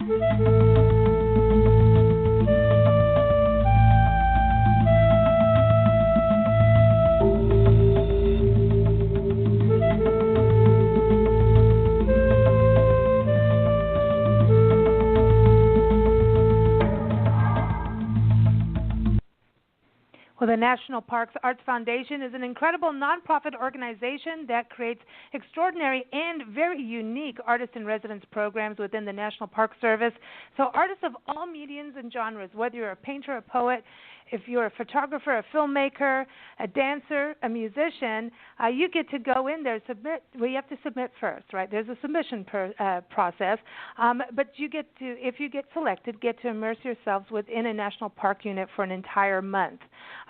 Well, the National Parks Arts Foundation is an incredible nonprofit organization that creates extraordinary and very unique artist-in-residence programs within the National Park Service. So artists of all mediums and genres, whether you're a painter, a poet, if you're a photographer, a filmmaker, a dancer, a musician, you get to go in there, submit. Well, you have to submit first, right? There's a submission process. But you get to, if you get selected, get to immerse yourselves within a national park unit for an entire month.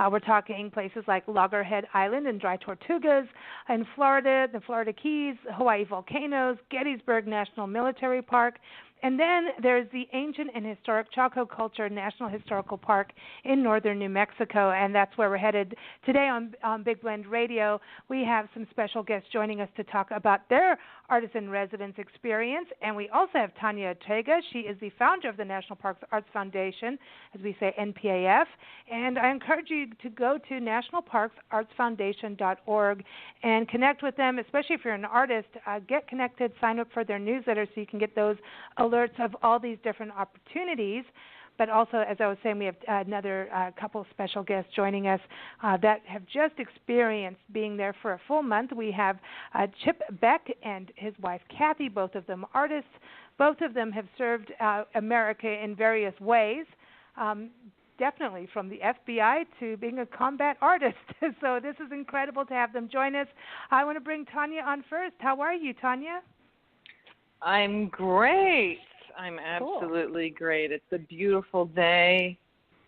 We're talking places like Loggerhead Island and Dry Tortugas in Florida, the Florida Keys, Hawaii volcanoes, Gettysburg National Military Park. And then there's the ancient and historic Chaco Culture National Historical Park in northern New Mexico, and that's where we're headed today on Big Blend Radio. We have some special guests joining us to talk about their artist-in-residence experience, and we also have Tanya Ortega. She is the founder of the National Parks Arts Foundation, as we say NPAF, and I encourage you to go to nationalparksartsfoundation.org and connect with them, especially if you're an artist. Get connected, sign up for their newsletter so you can get those alerts of all these different opportunities. But also, as I was saying, we have another couple of special guests joining us that have just experienced being there for a full month. We have Chip Beck and his wife, Kathy, both of them artists. Both of them have served America in various ways, definitely from the FBI to being a combat artist. So this is incredible to have them join us. I want to bring Tanya on first. How are you, Tanya? I'm great. I'm absolutely great. It's a beautiful day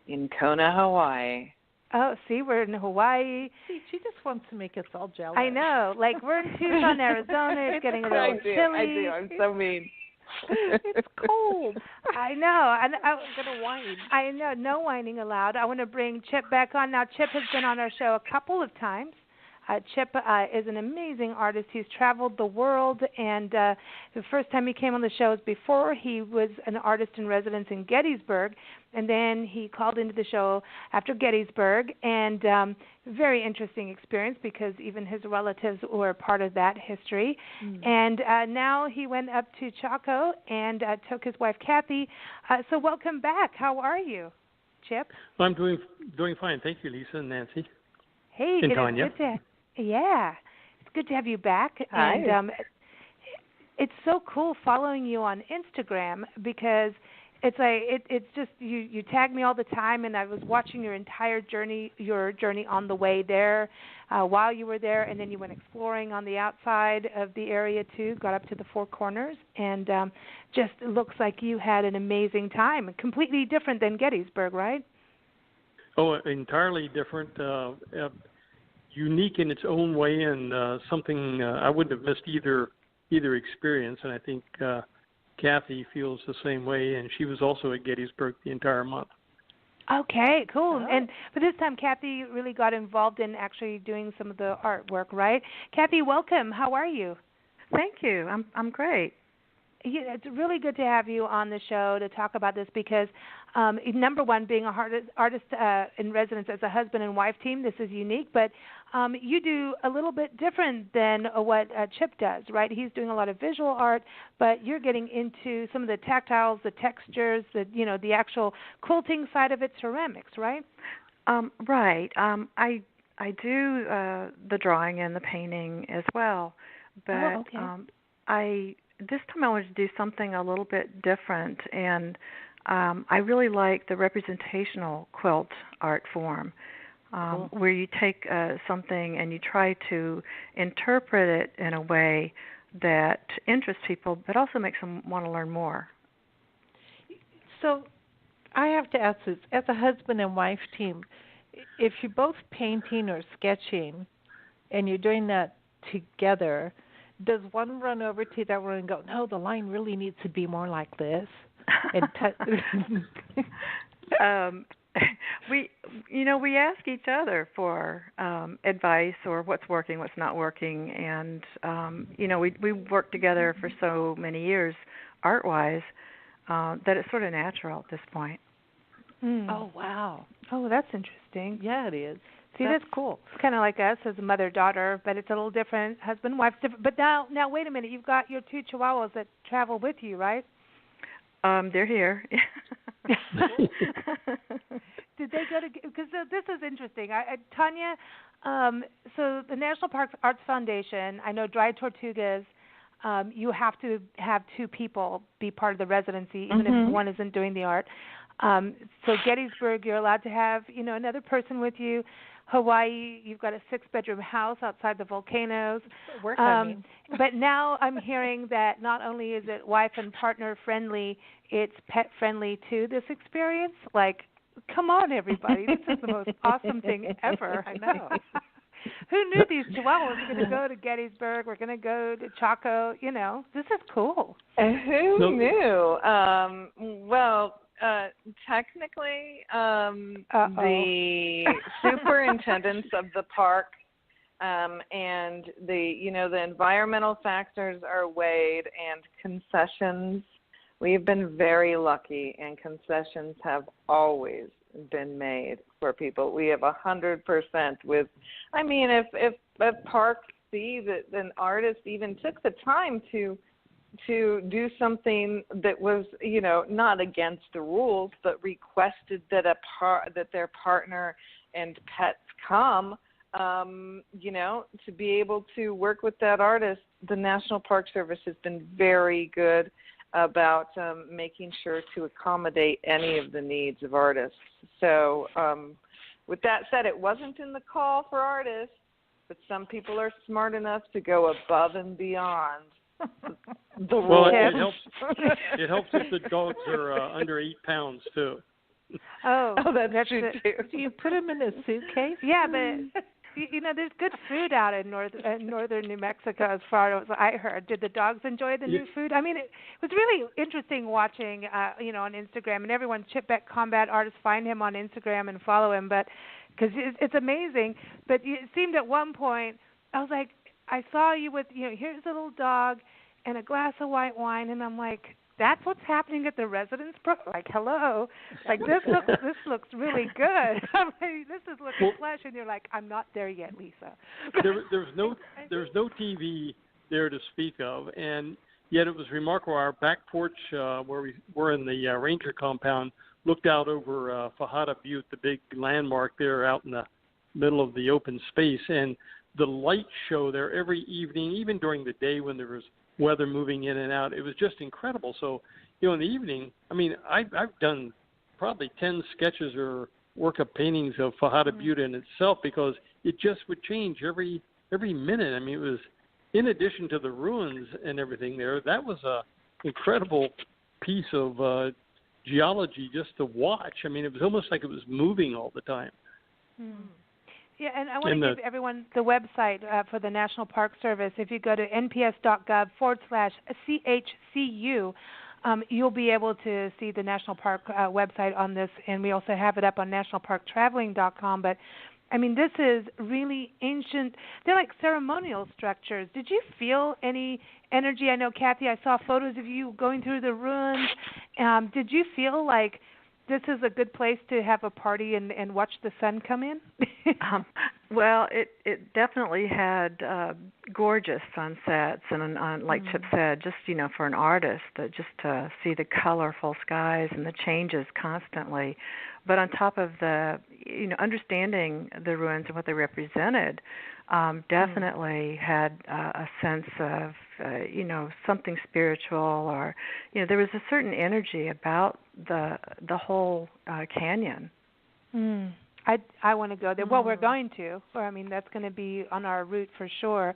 in Kona, Hawaii. Oh, see, we're in Hawaii. See, she just wants to make us all jealous. I know. Like, we're in Tucson, Arizona. It's getting a little chilly. I do. I'm so mean. It's cold. I know. I'm going to whine. I know. No whining allowed. I want to bring Chip back on. Now, Chip has been on our show a couple of times. Chip is an amazing artist. He's traveled the world, and the first time he came on the show was before he was an artist in residence in Gettysburg, and then he called into the show after Gettysburg, and very interesting experience because even his relatives were part of that history. And now he went up to Chaco and took his wife, Kathy. So welcome back. How are you, Chip? Well, I'm doing fine. Thank you, Lisa and Nancy. Hey, and Tanya. Yeah, it's good to have you back. Hi. And it's so cool following you on Instagram because it's like it's just you tag me all the time, and I was watching your entire journey on the way there, while you were there, and then you went exploring on the outside of the area too. Got up to the Four Corners, and just looks like you had an amazing time. Completely different than Gettysburg, right? Oh, entirely different. Unique in its own way, and something I wouldn't have missed either experience. And I think Kathy feels the same way, and she was also at Gettysburg the entire month. Okay, cool. And but this time, Kathy really got involved in actually doing some of the artwork, right? Kathy, welcome. How are you? Thank you. I'm great. Yeah, it's really good to have you on the show to talk about this because, number one, being a artist in residence as a husband and wife team, this is unique. But you do a little bit different than what Chip does, right? He's doing a lot of visual art, but you're getting into some of the tactiles, the textures, the actual quilting side of it, ceramics, right? Right. I do the drawing and the painting as well, but this time I wanted to do something a little bit different, and I really like the representational quilt art form, where you take something and you try to interpret it in a way that interests people, but also makes them want to learn more. So I have to ask this, as a husband and wife team, if you're both painting or sketching and you're doing that together, does one run over to that one and go, no, the line really needs to be more like this? And we ask each other for advice or what's working, what's not working, and we worked together for so many years, art-wise. that it's sort of natural at this point. Oh, wow. Oh, that's interesting. Yeah, it is. See, that's cool. It's kind of like us as a mother-daughter, but it's a little different. Husband-wife different. But now, wait a minute. You've got your 2 Chihuahuas that travel with you, right? They're here. Did they go to? Because this is interesting. Tanya, so the National Parks Arts Foundation. I know dried tortugas. You have to have 2 people be part of the residency, even if one isn't doing the art. So Gettysburg, you're allowed to have, another person with you. Hawaii, you've got a 6-bedroom house outside the volcanoes. But now I'm hearing that not only is it wife and partner friendly, it's pet friendly too, this experience. Like, come on, everybody. This is the most awesome thing ever. I know. Who knew these Chihuahuas were going to go to Gettysburg? We're going to go to Chaco. This is cool. Who knew? Technically, the superintendents of the park and the environmental factors are weighed, and concessions. We've been very lucky, and concessions have always been made for people. We have 100% with. I mean, if parks see that an artist even took the time to do something that was, not against the rules, but requested that that their partner and pets come, to be able to work with that artist, the National Park Service has been very good about making sure to accommodate any of the needs of artists. So with that said, it wasn't in the call for artists, but some people are smart enough to go above and beyond. Well, it helps if the dogs are under 8 pounds too. Oh, that's true too. Do you put them in a suitcase? Yeah, but there's good food out in northern New Mexico, as far as I heard. Did the dogs enjoy the new food? I mean, it was really interesting watching, on Instagram, and everyone, Chip-Beck Combat Artist, find him on Instagram and follow him, but because it's amazing. But it seemed at one point, I was like, I saw you with, here's a little dog and a glass of white wine, and I'm like, that's what's happening at the residence like, hello, like this looks really good. I mean, this is looking flesh, and you're like, I'm not there yet, Lisa. There's no TV there to speak of, and yet it was remarkable. Our back porch, where we were in the ranger compound, looked out over Fajada Butte, the big landmark there out in the middle of the open space, and the light show there every evening, even during the day when there was weather moving in and out, it was just incredible. So, in the evening, I mean, I've done probably 10 sketches or work-up paintings of Fajada Butte in itself, because it just would change every minute. I mean, it was, in addition to the ruins and everything there, that was a incredible piece of geology just to watch. I mean, it was almost like it was moving all the time. Yeah, and I want to give everyone the website for the National Park Service. If you go to nps.gov/CHCU, you'll be able to see the National Park website on this, and we also have it up on nationalparktraveling.com. But, I mean, this is really ancient. They're like ceremonial structures. Did you feel any energy? I know, Kathy, I saw photos of you going through the ruins. Did you feel like this is a good place to have a party and watch the sun come in? Well, it definitely had gorgeous sunsets, and like Chip said, just for an artist, just to see the colorful skies and the changes constantly. But on top of the understanding the ruins and what they represented, definitely had a sense of something spiritual, or there was a certain energy about the whole canyon. I want to go there. Well, we're going to. Or, I mean, that's going to be on our route for sure.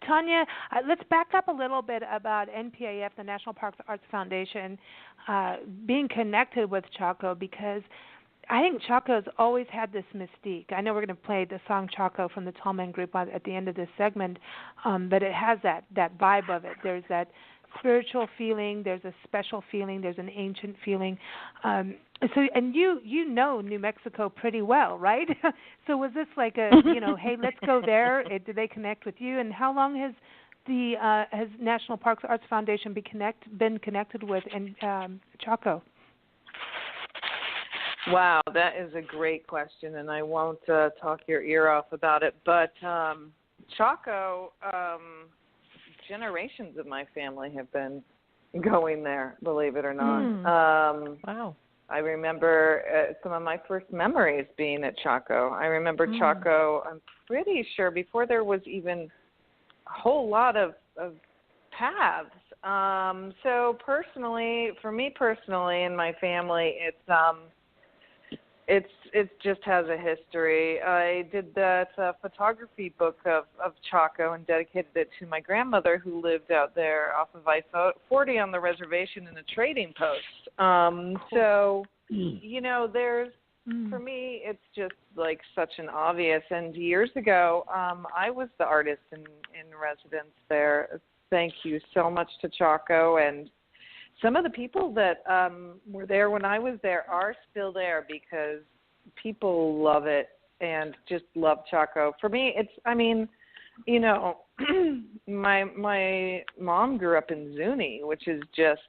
Tanya, let's back up a little bit about NPAF, the National Parks Arts Foundation, being connected with Chaco, because I think Chaco's always had this mystique. I know we're going to play the song Chaco from the Tallman Group at the end of this segment, but it has that vibe of it. There's that spiritual feeling, there's a special feeling, there's an ancient feeling. So, and you know New Mexico pretty well, right? So was this like a, hey, let's go there? Did they connect with you? And how long has has National Parks Arts Foundation been connected with in Chaco? Wow, that is a great question, and I won't talk your ear off about it. But Chaco, generations of my family have been going there, believe it or not. Wow. I remember some of my first memories being at Chaco. I remember Chaco, I'm pretty sure, before there was even a whole lot of paths. So personally, for me personally and my family, it just has a history. I did that photography book of Chaco and dedicated it to my grandmother who lived out there off of I-40 on the reservation in a trading post. Cool. So, you know, there's, for me, it's just like such an obvious. And years ago, I was the artist in residence there. Thank you so much to Chaco, and some of the people that were there when I was there are still there because people love it and just love Chaco. For me, it's, I mean, you know, my mom grew up in Zuni, which is just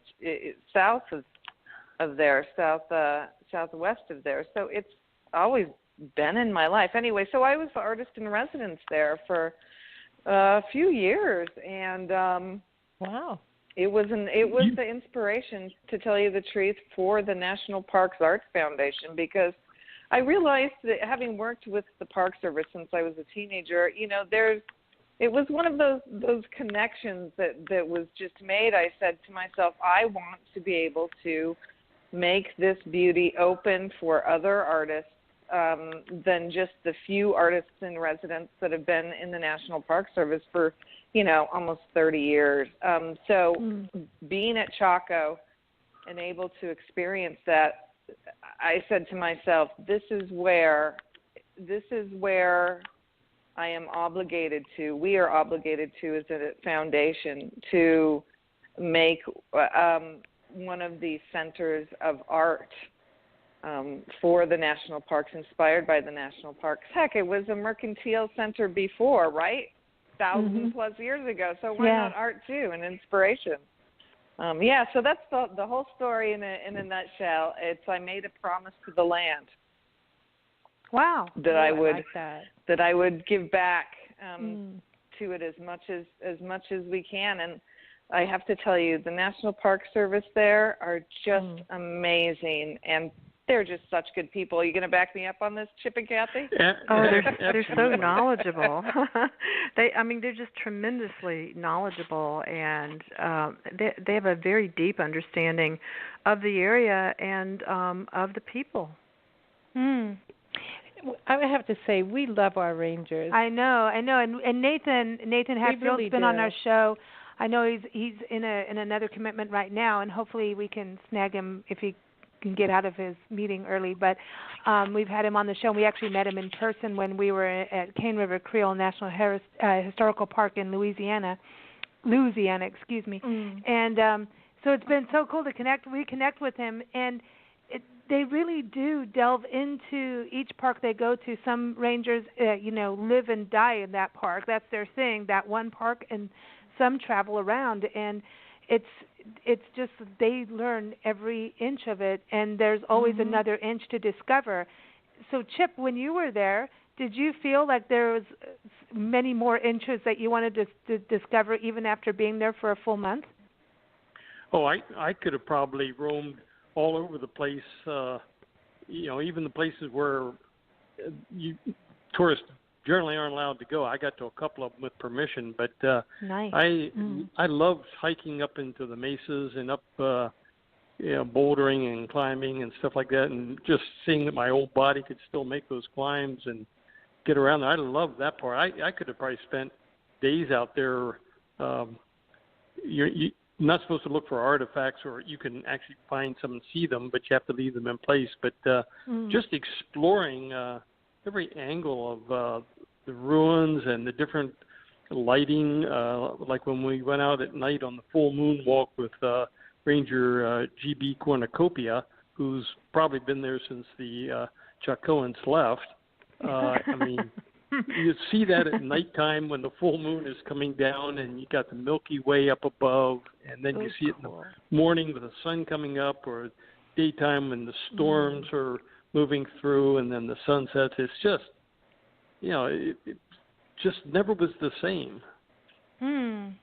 south of there, southwest of there. So it's always been in my life. Anyway, so I was the artist in residence there for a few years, and wow. It was the inspiration, to tell you the truth, for the National Parks Arts Foundation, because I realized that having worked with the Park Service since I was a teenager, you know, it was one of those connections that was just made. I said to myself, I want to be able to make this beauty open for other artists than just the few artists in residence that have been in the National Park Service for, you know, almost 30 years. So being at Chaco and able to experience that, I said to myself, this is where I am obligated to, we are obligated to as a foundation to make one of these centers of art for the national parks, inspired by the national parks. Heck, it was a mercantile center before, right? Thousands plus years ago. So why not art too, and inspiration? So that's the whole story in a nutshell. I made a promise to the land. Wow. That I would like that I would give back to it as much as we can. And I have to tell you, the National Park Service there are just amazing, and they're just such good people. Are you going to back me up on this, Chip and Kathy? They're so knowledgeable. They're just tremendously knowledgeable, and they have a very deep understanding of the area and of the people. I would have to say we love our rangers. I know, and Nathan Hatfield's really been do. on our show. I know he's in another commitment right now, and hopefully we can snag him if he can get out of his meeting early. But we've had him on the show, and we actually met him in person when we were at Cane River Creole National Historical Park in Louisiana, excuse me. And so it's been so cool to reconnect with him, and they really do delve into each park they go to. Some rangers, live and die in that park. That's their thing, that one park, and some travel around, and it's just they learn every inch of it, and there's always another inch to discover. So, Chip, when you were there, did you feel like there was many more inches that you wanted to discover even after being there for a full month? Oh, I could have probably roamed all over the place, even the places where tourists generally aren't allowed to go. I got to a couple of them with permission, but nice. I loved hiking up into the mesas and up, bouldering and climbing and stuff like that, and just seeing that my old body could still make those climbs and get around there. I love that part. I could have probably spent days out there. You're not supposed to look for artifacts, or you can actually find some and see them, but you have to leave them in place. But just exploring every angle of the ruins and the different lighting, like when we went out at night on the full moon walk with Ranger G.B. Cornucopia, who's probably been there since the Chacoans left. you see that at nighttime when the full moon is coming down, and you got the Milky Way up above, and then you see it in the morning with the sun coming up, or daytime when the storms are moving through, and then the sun sets. It's just, it just never was the same. And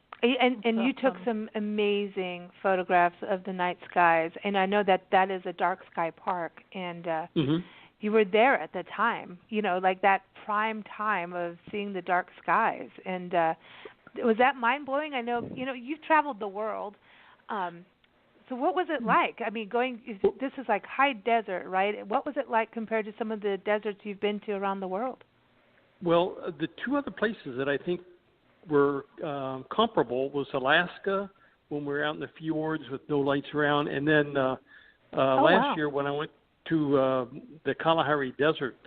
you took some amazing photographs of the night skies, and I know that is a dark sky park, and you were there at the time, like that prime time of seeing the dark skies. And was that mind-blowing? I know, you've traveled the world. So what was it like? I mean, this is like high desert, right? What was it like compared to some of the deserts you've been to around the world? Well, the two other places that I think were comparable was Alaska, when we were out in the fjords with no lights around, and then last year when I went to the Kalahari Desert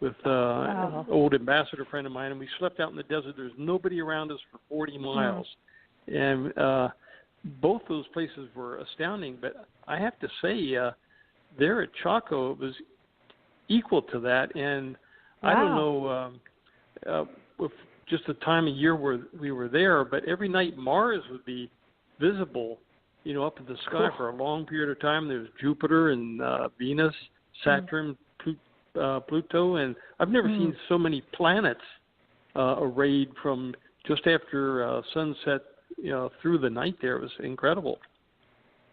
with an old ambassador friend of mine, and we slept out in the desert. There's nobody around us for 40 miles. And both those places were astounding, but I have to say, there at Chaco, it was equal to that, and I don't know if just the time of year where we were there, but every night Mars would be visible, up in the sky for a long period of time. There was Jupiter and Venus, Saturn, Pluto, and I've never seen so many planets arrayed from just after sunset, through the night there. It was incredible.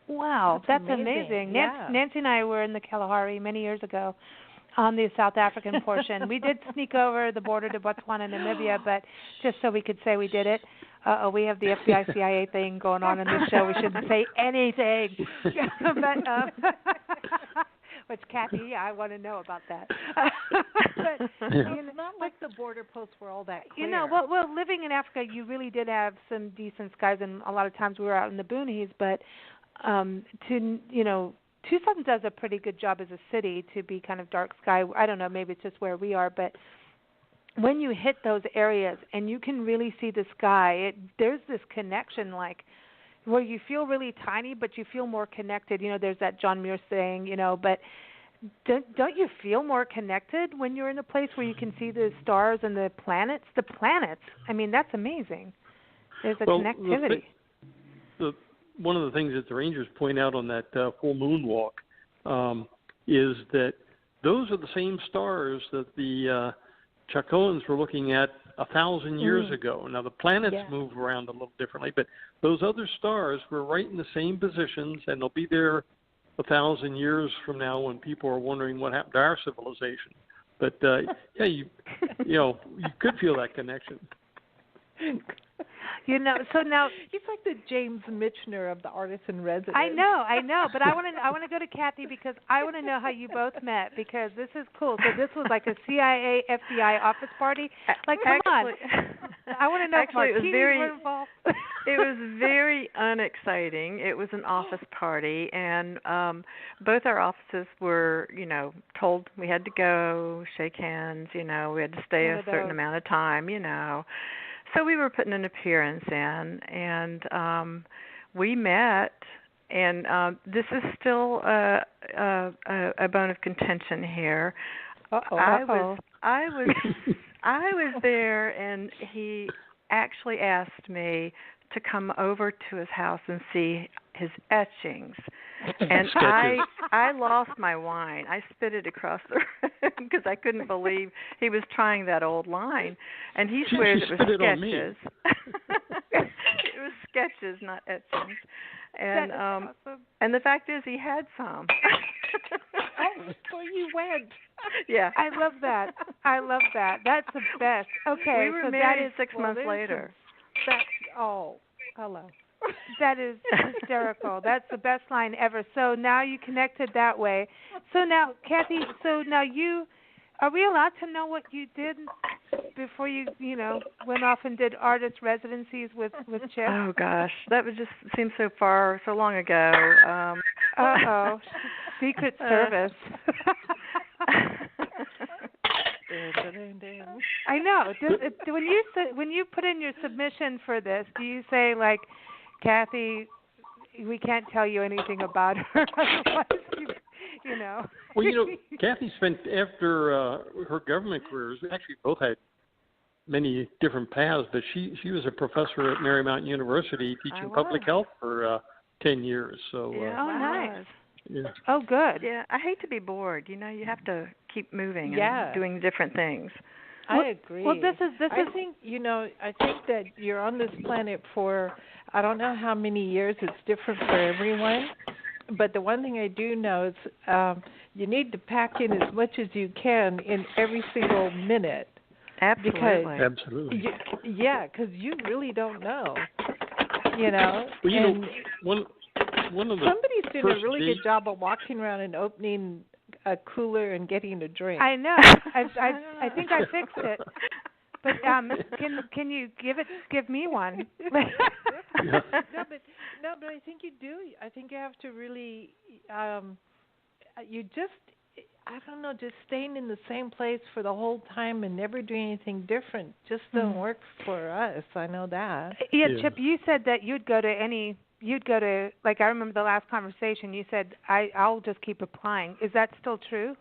Wow, that's amazing. Nancy and I were in the Kalahari many years ago on the South African portion. We did sneak over the border to Botswana and Namibia, but just so we could say we did it. We have the FBI CIA thing going on in this show. We shouldn't say anything. But, which, Kathy, I want to know about that. But, it's not like the border posts were all that clear. Well, living in Africa, you really did have some decent skies, and a lot of times we were out in the boonies. But Tucson does a pretty good job as a city to be kind of dark sky. I don't know, maybe it's just where we are, but when you hit those areas and you can really see the sky, there's this connection, like where you feel really tiny, but you feel more connected. There's that John Muir saying, but don't you feel more connected when you're in a place where you can see the stars and the planets? The planets, I mean, that's amazing. There's a connectivity. One of the things that the Rangers point out on that full moon walk is that those are the same stars that the Chacoans were looking at 1,000 years ago. Now, the planets move around a little differently, but those other stars were right in the same positions, and they'll be there 1,000 years from now when people are wondering what happened to our civilization. But, you could feel that connection. So now he's like the James Michener of the Artist in Residence. I know, but I want to go to Kathy because I want to know how you both met, because this is cool. So this was like a CIA FBI office party. Like, come on, I want to know if martinis were involved. It was very unexciting. It was an office party, and both our offices were, told we had to go, shake hands. We had to stay a certain amount of time. So we were putting an appearance in, and we met, and this is still a bone of contention here. I was there, and he actually asked me to come over to his house and see his etchings. And I lost my wine. I spit it across the room because I couldn't believe he was trying that old line. And he swears it was sketches. It was sketches, not etchings. And awesome. And the fact is, he had some. So you went. Yeah. I love that. That's the best. Okay. We were married 6 months later. Hello. That is hysterical. That's the best line ever. So now you connected that way. So now, Kathy, are we allowed to know what you did before you went off and did artist residencies with Chip? Oh gosh, that would just seem so long ago. Secret Service. I know. When you put in your submission for this, do you say like, Kathy, we can't tell you anything about her, otherwise you know. Well, you know, Kathy spent, after her government careers, we actually both had many different paths, but she was a professor at Marymount University teaching public health for 10 years. So nice. Yeah. Oh, good. Yeah, I hate to be bored. You know, you have to keep moving and doing different things. I agree. Well, this is. I think, you know, I think that you're on this planet for, I don't know how many years. It's different for everyone. But the one thing I do know is you need to pack in as much as you can in every single minute. Absolutely. Absolutely. Because you really don't know. You know. Well, you know, one of the somebody's doing a really good job of walking around and opening a cooler and getting a drink. I know. I think I fixed it. But can you give me one? No, but I think you do. I think you have to really you just, I don't know, just staying in the same place for the whole time and never doing anything different just doesn't work for us. I know that. Yeah, Chip, you said that you'd go to, like, I remember the last conversation, you said, I'll just keep applying. Is that still true?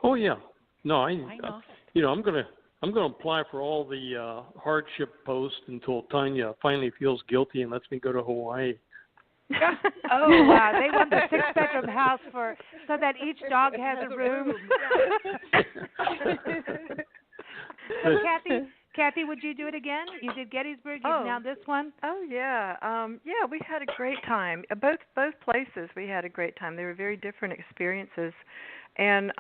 Oh, yeah. No, Why not? You know, I'm gonna apply for all the hardship posts until Tanya finally feels guilty and lets me go to Hawaii. Oh, wow. They want the 6-bedroom house so that each dog has a room. So, Kathy, would you do it again? You did Gettysburg. Now this one. Oh yeah, yeah. We had a great time. Both places we had a great time. They were very different experiences, and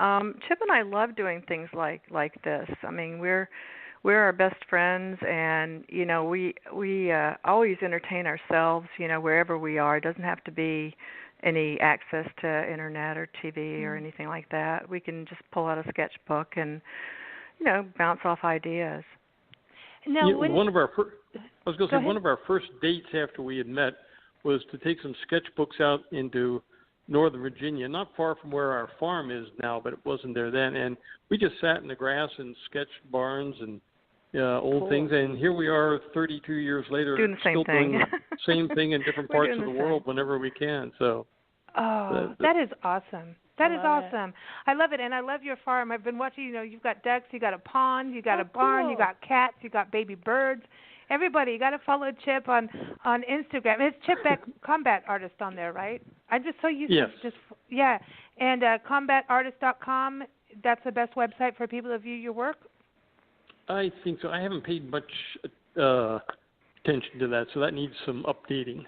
Chip and I love doing things like this. I mean, we're our best friends, and you know, we always entertain ourselves. You know, wherever we are, it doesn't have to be any access to internet or TV or anything like that. We can just pull out a sketchbook and, you know, bounce off ideas. Now, one of our first dates after we had met was to take some sketchbooks out into Northern Virginia, not far from where our farm is now, but it wasn't there then. And we just sat in the grass and sketched barns and old things. And here we are 32 years later, doing the same still thing. doing the same thing in different parts of the world whenever we can. So. That is awesome. That is awesome. I love it, and I love your farm. I've been watching. You know, you've got ducks, you got a pond, you got a barn, you got cats, you got baby birds. Everybody, you got to follow Chip on Instagram. It's Chip Beck, Combat Artist on there, right? I'm just so used to And Combat-artist.com. That's the best website for people to view your work. I think so. I haven't paid much attention to that, so that needs some updating.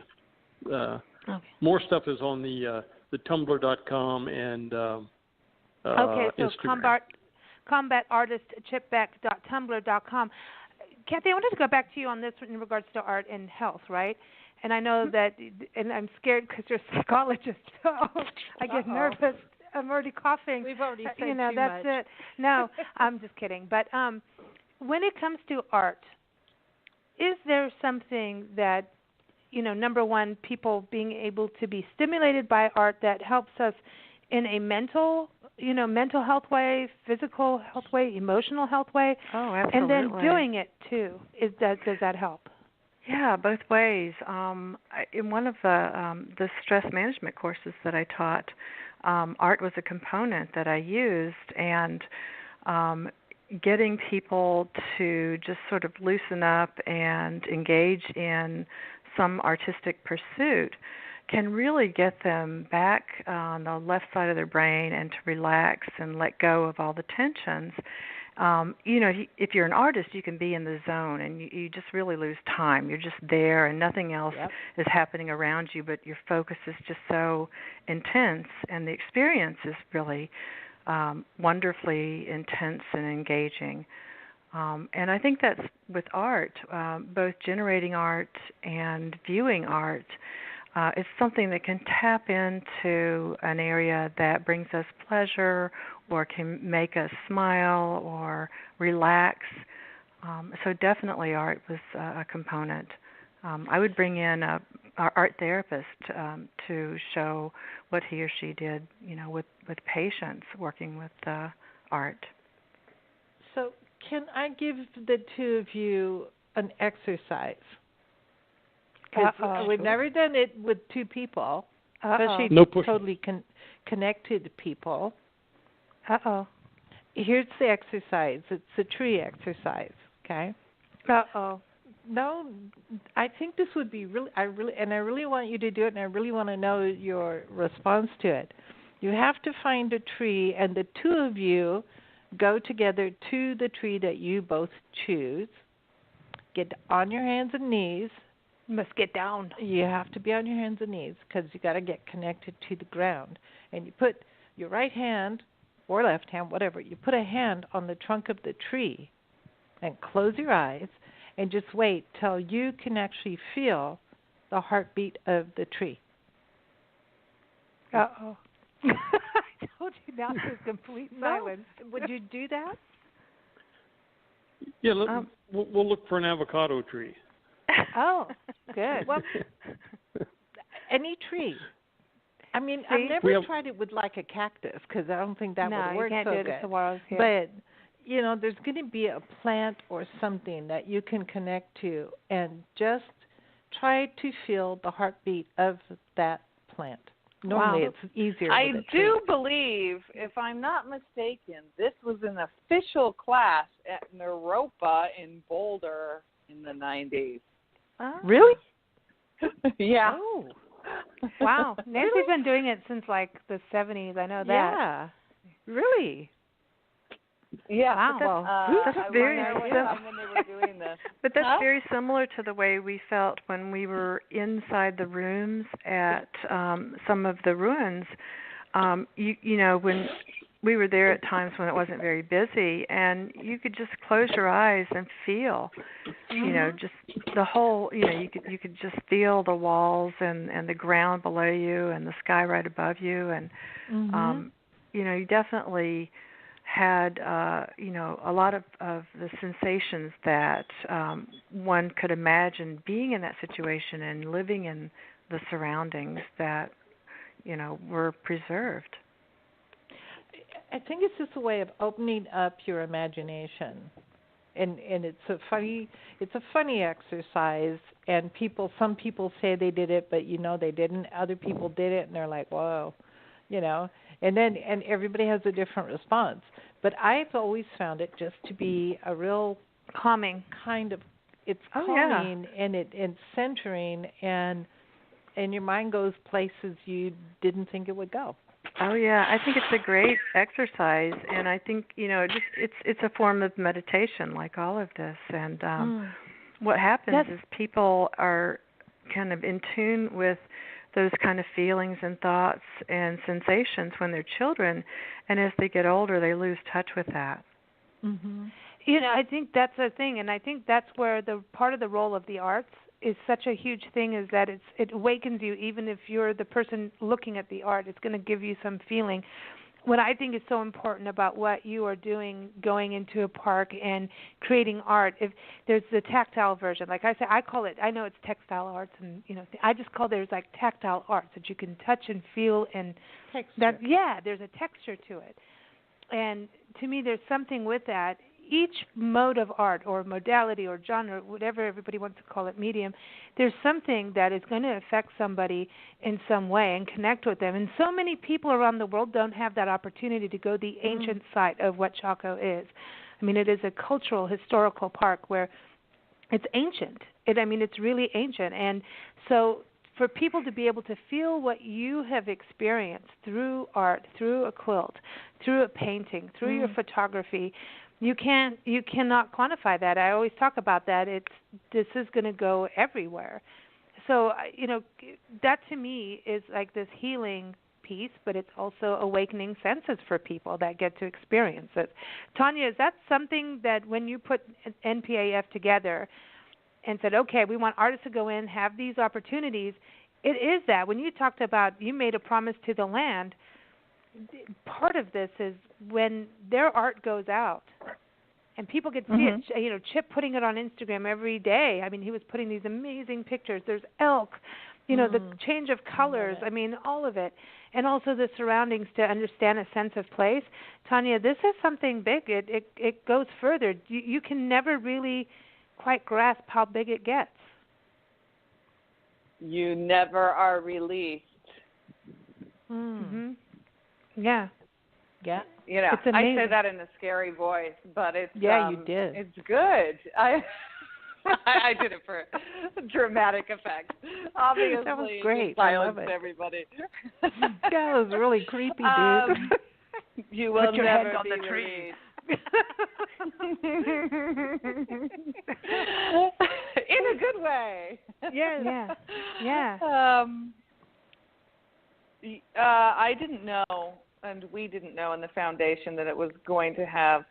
More stuff is on the Tumblr.com and so Instagram. Combat-artist-chip-beck.tumblr.com. Kathy, I wanted to go back to you on this in regards to art and health, right? And I know that, and I'm scared because you're a psychologist, so I get nervous. I'm already coughing. We've already said too that's much. It. No, I'm just kidding. But when it comes to art, is there something that, you know, number one, people being able to be stimulated by art that helps us in a mental health way, physical health way, emotional health way? Oh, absolutely. And then doing it too. Does that help? Yeah, both ways. In one of the stress management courses that I taught, art was a component that I used, and getting people to just sort of loosen up and engage in some artistic pursuit can really get them back on the left side of their brain and to relax and let go of all the tensions. You know, if you're an artist, you can be in the zone and you just really lose time. You're just there and nothing else is happening around you, but your focus is just so intense, and the experience is really wonderfully intense and engaging. And I think that's with art, both generating art and viewing art. It's something that can tap into an area that brings us pleasure or can make us smile or relax. So definitely art was a component. I would bring in our art therapist to show what he or she did, you know, with patients working with art. So can I give the two of you an exercise? Because we've never done it with two people. especially No pushing. totally connected people. Uh-oh. Here's the exercise. It's a tree exercise, okay? Uh-oh. No, I think this would be really really want you to do it, and I really want to know your response to it. You have to find a tree, and the two of you go together to the tree that you both choose. Get on your hands and knees. You must get down. You have to be on your hands and knees because you got to get connected to the ground. And you put your right hand or left hand, whatever, you put a hand on the trunk of the tree and close your eyes and just wait till you can actually feel the heartbeat of the tree. Uh-oh. I told you now there's complete silence. No. Would you do that? Yeah, we'll look for an avocado tree. Oh, good. Well, any tree. I mean, I've never tried it with like a cactus because I don't think that would work so good. No, you can't do it at Saguaros here. But you know, there's going to be a plant or something that you can connect to and just try to feel the heartbeat of that plant. Normally it's easier I with a do tree. believe, if I'm not mistaken, this was an official class at Naropa in Boulder in the 90s. Oh. Really? Yeah. Oh. Wow. Nancy's been doing it since like the 70s. I know that. Yeah. Really? Yeah. Wow. That's very when they were doing this. But that's very similar to the way we felt when we were inside the rooms at some of the ruins. You know, when we were there at times when it wasn't very busy, and you could just close your eyes and feel, you know, just the whole, you know, you could just feel the walls and the ground below you and the sky right above you, and you know, you definitely had you know, a lot of the sensations that one could imagine being in that situation and living in the surroundings that, you know, were preserved. I think it's just a way of opening up your imagination, and it's a funny exercise. And some people say they did it, but you know they didn't. Other people did it, and they're like, whoa, you know. And everybody has a different response. But I've always found it just to be a real calming kind of. It's calming and it's centering, and your mind goes places you didn't think it would go. Oh yeah, I think it's a great exercise, and I think, you know, it's a form of meditation, like all of this. And what happens is people are kind of in tune with those kind of feelings and thoughts and sensations when they're children, and as they get older, they lose touch with that. Mm-hmm. You know, I think that's the thing, and I think that's where the part of the role of the arts is such a huge thing, is that it awakens you. Even if you're the person looking at the art, it's going to give you some feeling. What I think is so important about what you are doing, going into a park and creating art, if there's the tactile version, like I say, I call it, I know it's textile arts, and you know, I just call there's like tactile arts that you can touch and feel, and that there's a texture to it. And to me, there's something with that. Each mode of art or modality or genre, whatever everybody wants to call it, medium, there's something that is going to affect somebody in some way and connect with them. And so many people around the world don't have that opportunity to go the ancient site of what Chaco is. I mean, it is a cultural, historical park where it's ancient. It's really ancient. And so for people to be able to feel what you have experienced through art, through a quilt, through a painting, through your photography, you cannot quantify that. I always talk about that. This is going to go everywhere. So, you know, that to me is like this healing piece, but it's also awakening senses for people that get to experience it. Tanya, is that something that when you put NPAF together and said, okay, we want artists to go in, have these opportunities, it is that. When you talked about you made a promise to the land, part of this is when their art goes out and people get to see it. You know, Chip putting it on Instagram every day. I mean, he was putting these amazing pictures. There's elk, you know, the change of colors. I mean, all of it. And also the surroundings to understand a sense of place. Tanya, this is something big. It goes further. You can never really quite grasp how big it gets. You never are released. Mhm. Yeah. Yeah. You know, It's amazing. I say that in a scary voice, but it's you did. It's good. I did it for dramatic effect. Obviously, that was great. I love silenced it. everybody. That was really creepy, dude. You will Put your never head on be the tree. In a good way. Yeah. I didn't know, and we didn't know in the foundation that it was going to have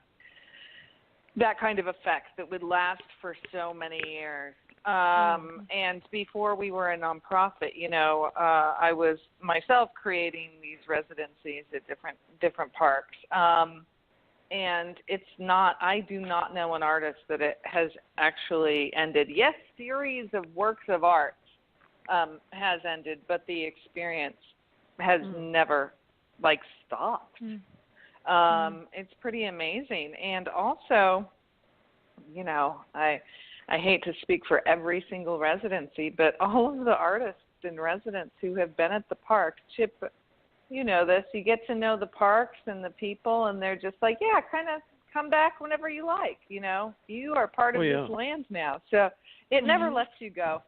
that kind of effect that would last for so many years. And before we were a nonprofit, you know, I was myself creating these residencies at different parks. And it's not, I do not know an artist that it has actually ended. Yes, series of works of art has ended, but the experience has never, like, stopped. It's pretty amazing. And also, you know, I hate to speak for every single residency, but all of the artists and residents who have been at the park, Chip, you know this, you get to know the parks and the people, and they're just like, yeah, kind of come back whenever you like, you know. You are part of this land now. So it never lets you go.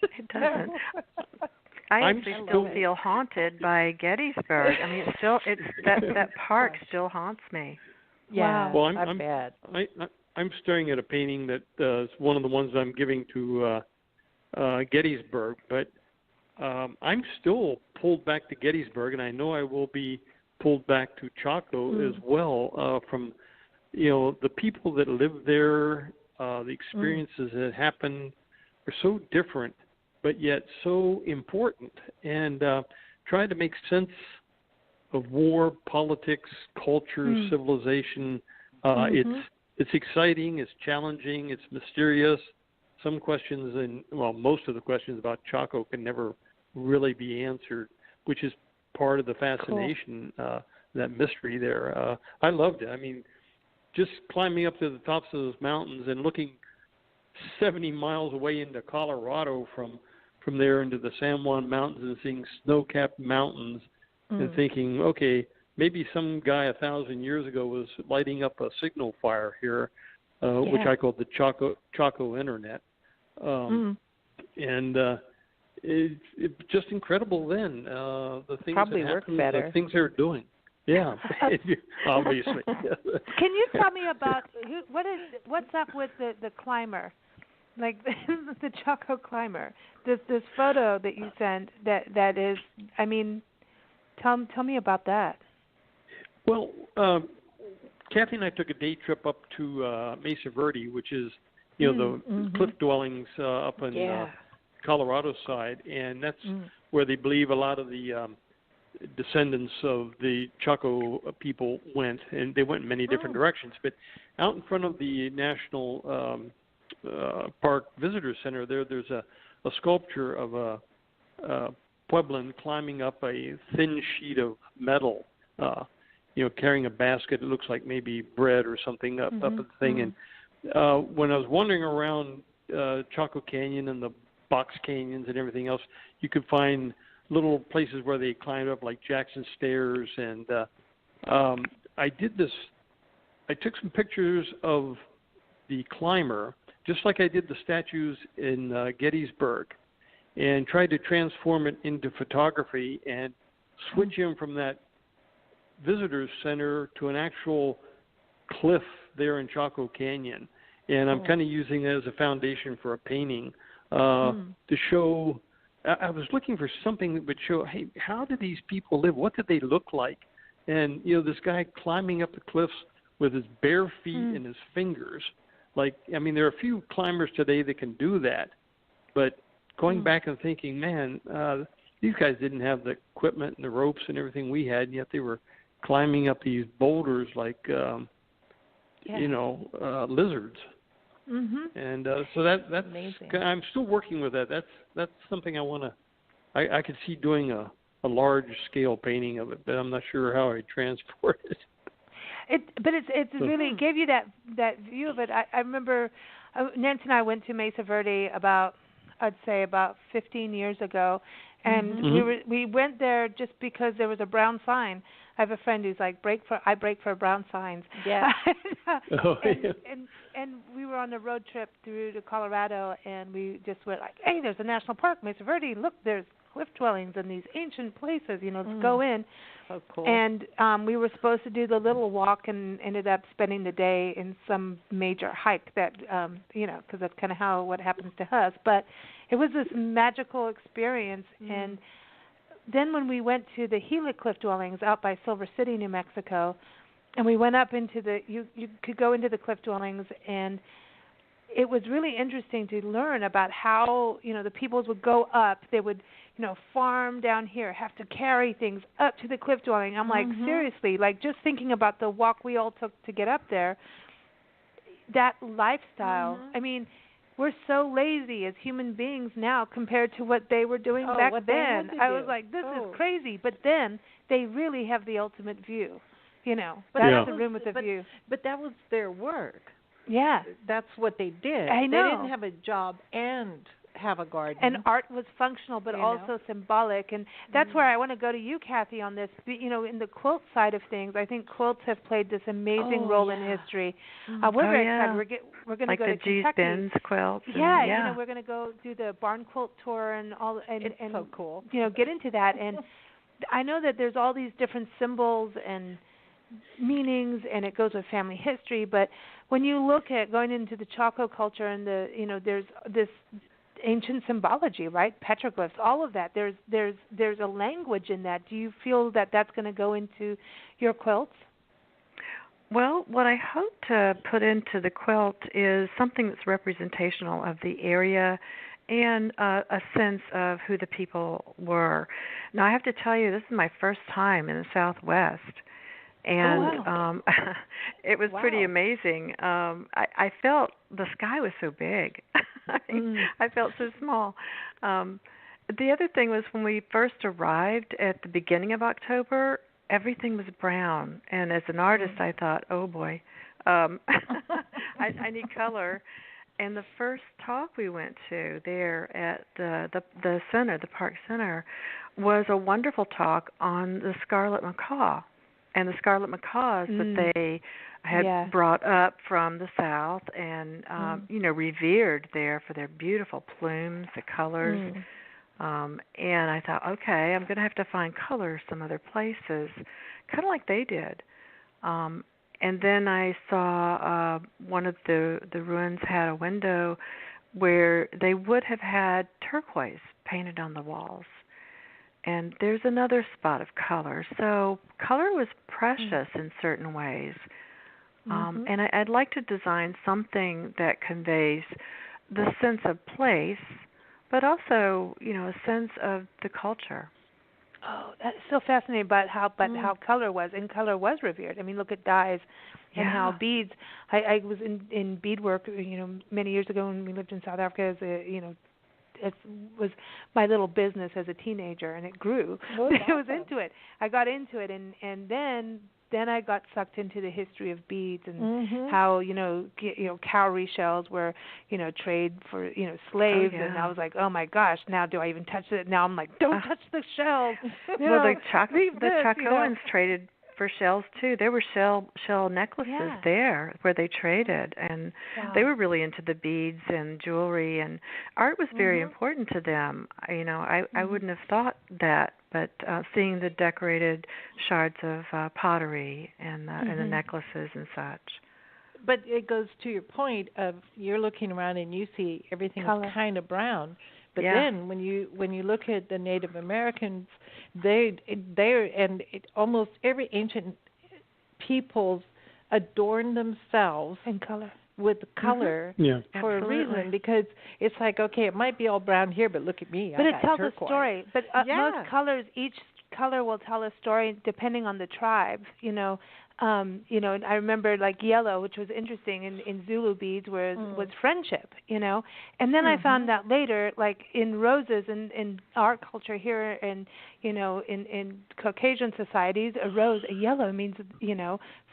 It doesn't. I actually still feel haunted by Gettysburg. I mean, that park still haunts me. Yeah, well, I'm bad. I'm staring at a painting that is one of the ones I'm giving to Gettysburg, but I'm still pulled back to Gettysburg, and I know I will be pulled back to Chaco as well. From, you know, the people that live there, the experiences that happen are so different, but yet so important, and trying to make sense of war, politics, culture, civilization. It's exciting, it's challenging, it's mysterious. Some questions, most of the questions about Chaco can never really be answered, which is part of the fascination, that mystery there. I loved it. I mean, just climbing up to the tops of those mountains and looking 70 miles away into Colorado from there into the San Juan Mountains and seeing snow-capped mountains and thinking, okay, maybe some guy 1,000 years ago was lighting up a signal fire here, which I call the Chaco Internet. And it's just incredible then, the things probably that work happen, better. the things they're doing. Yeah, obviously. Can you tell me about what's up with the climber, like the Chaco climber? This photo that you sent that is, I mean, tell me about that. Well, Kathy and I took a day trip up to Mesa Verde, which is, you know, the cliff dwellings up in Colorado side, and that's where they believe a lot of the descendants of the Chaco people went, and they went in many different directions. But out in front of the National Park Visitor Center, there's a sculpture of a Pueblan climbing up a thin sheet of metal, you know, carrying a basket. It looks like maybe bread or something up the thing. And when I was wandering around Chaco Canyon and the box canyons and everything else, you could find little places where they climbed up, like Jackson Stairs. And I did this. I took some pictures of the climber, just like I did the statues in Gettysburg, and tried to transform it into photography and switch him from that visitor center to an actual cliff there in Chaco Canyon. And I'm kind of using that as a foundation for a painting to show. I was looking for something that would show, hey, how did these people live? What did they look like? And, you know, this guy climbing up the cliffs with his bare feet and his fingers. Like, I mean, there are a few climbers today that can do that. But going back and thinking, man, these guys didn't have the equipment and the ropes and everything we had, and yet they were climbing up these boulders like, you know, lizards. And so that's amazing. I'm still working with that. That's something I want to. I could see doing a large scale painting of it, but I'm not sure how I transport it. But it's really gave you that view of it. I remember Nancy and I went to Mesa Verde about 15 years ago, And we went there just because there was a brown sign. I have a friend who's like, I break for brown signs. Yeah. And we were on a road trip through to Colorado, and we just went like, hey, there's a national park, Mesa Verde. Look, there's cliff dwellings and these ancient places. Let's go in. So cool. And we were supposed to do the little walk and ended up spending the day in some major hike that, because that's kind of what happens to us. But it was this magical experience. And then when we went to the Gila cliff dwellings out by Silver City, New Mexico, and we went up into you could go into the cliff dwellings, and it was really interesting to learn about how, the peoples would go up. They would, farm down here, have to carry things up to the cliff dwelling. I'm like, seriously, like just thinking about the walk we all took to get up there, that lifestyle. I mean, we're so lazy as human beings now compared to what they were doing back then. I was like, this is crazy. But then they really have the ultimate view, That's the room with the view. But that was their work. Yeah. That's what they did. I know. They didn't have a job and have a garden. And art was functional but also symbolic. And that's where I want to go to you, Kathy, on this. In the quilt side of things, I think quilts have played this amazing role in history. We're very excited. We're going to go to Kentucky. Like the Ben's quilts. Yeah, we're going to go do the barn quilt tour and all. And so cool. Get into that. And I know that there's all these different symbols and meanings, and it goes with family history. But when you look at going into the Chaco culture and there's this ancient symbology, right? Petroglyphs, all of that. There's a language in that. Do you feel that that's going to go into your quilts? Well, what I hope to put into the quilt is something that's representational of the area and a sense of who the people were. Now, I have to tell you, this is my first time in the Southwest. And it was pretty amazing. I felt the sky was so big. I felt so small. The other thing was when we first arrived at the beginning of October, everything was brown. And as an artist, I thought, oh, boy, I need color. And the first talk we went to there at the center, the park center, was a wonderful talk on the scarlet macaw. And the scarlet macaws that they had brought up from the south and, revered there for their beautiful plumes, the colors. And I thought, okay, I'm going to have to find color some other places, kind of like they did. And then I saw one of the ruins had a window where they would have had turquoise painted on the walls. And there's another spot of color. So color was precious in certain ways. And I'd like to design something that conveys the sense of place, but also, a sense of the culture. Oh, that's so fascinating about how color was, and color was revered. I mean, look at dyes and how beads. I was in beadwork, many years ago when we lived in South Africa as a, it was my little business as a teenager, and it grew. I was into it. I got into it, and then I got sucked into the history of beads and how cowrie shells were trade for slaves, and I was like, oh my gosh, now do I even touch it? Now I'm like, don't touch the shells. The Chacoans traded for shells too. There were shell necklaces there where they traded, and they were really into the beads and jewelry, and art was very important to them. I wouldn't have thought that, but seeing the decorated shards of pottery and the necklaces and such. But it goes to your point of you're looking around and you see everything is kind of brown. But then when you look at the Native Americans, almost every ancient peoples adorn themselves in color with color for a reason, because it's like, okay, it might be all brown here, but look at me. But I it tells turquoise. a story. But most colors, each color will tell a story depending on the tribe. I remember like yellow, which was interesting in Zulu beads, was friendship, And then I found out later, like in roses in our culture here, and in Caucasian societies, a yellow means